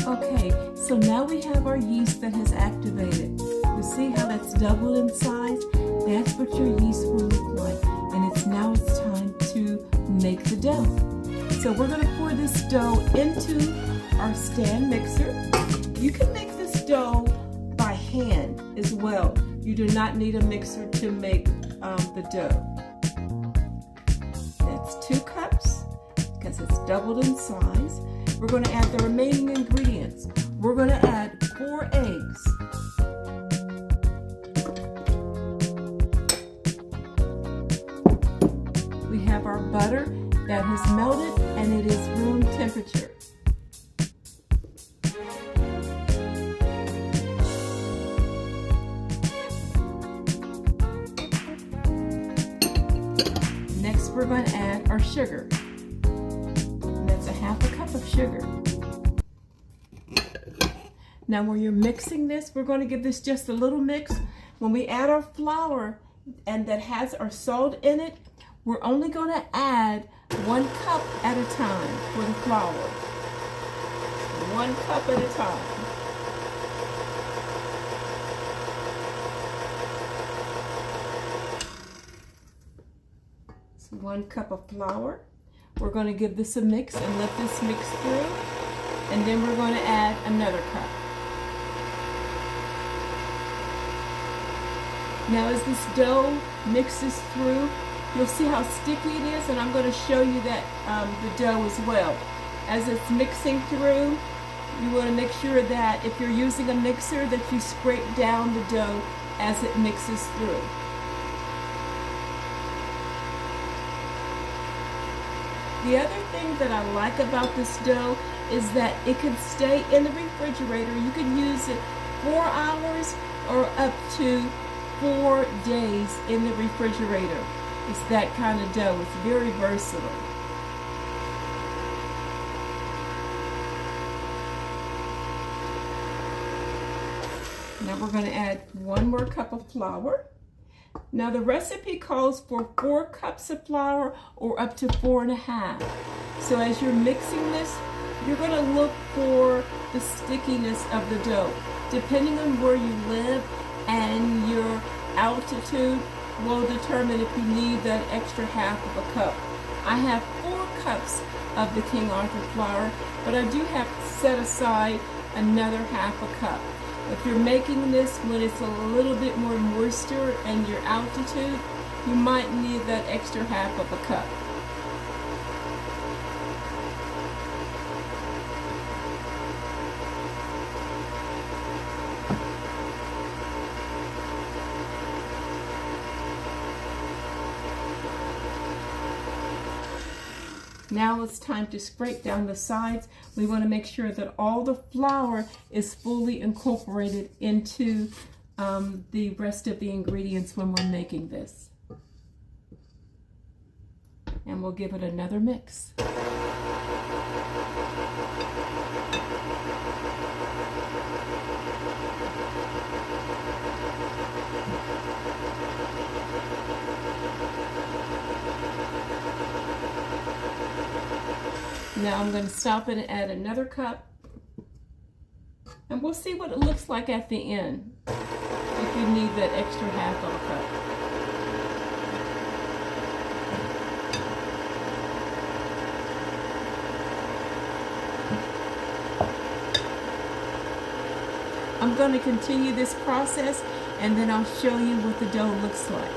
Okay, so now we have our yeast that has activated. You see how that's doubled in size? That's what your yeast will look like. And now it's time to make the dough. So we're going to pour this dough into our stand mixer. You can make this dough by hand as well. You do not need a mixer to make the dough. That's 2 cups because it's doubled in size. We're going to add the remaining ingredients. We're going to add 4 eggs. We have our butter that has melted and it is room temperature. Next, we're going to add our sugar. And that's a 1/2 cup of sugar. Now, when you're mixing this, we're going to give this just a little mix. When we add our flour and that has our salt in it, we're only going to add 1 cup at a time for the flour. 1 cup at a time. So 1 cup of flour. We're going to give this a mix and let this mix through. And then we're going to add another cup. Now as this dough mixes through, you'll see how sticky it is, and I'm going to show you that the dough as well. As it's mixing through, you want to make sure that if you're using a mixer that you scrape down the dough as it mixes through. The other thing that I like about this dough is that it can stay in the refrigerator. You can use it 4 hours or up to 4 days in the refrigerator. It's that kind of dough. It's very versatile. Now we're going to add 1 more cup of flour. Now the recipe calls for 4 cups of flour or up to 4.5. So as you're mixing this, you're going to look for the stickiness of the dough. Depending on where you live and your altitude will determine if you need that extra 1/2 cup. I have 4 cups of the King Arthur flour, but I do have to set aside another 1/2 cup. If you're making this when it's a little bit more moisture and your altitude, you might need that extra 1/2 cup. Now it's time to scrape down the sides. We want to make sure that all the flour is fully incorporated into the rest of the ingredients when we're making this. And we'll give it another mix. Now I'm going to stop it and add another cup. And we'll see what it looks like at the end if you need that extra 1/2 cup. I'm going to continue this process and then I'll show you what the dough looks like.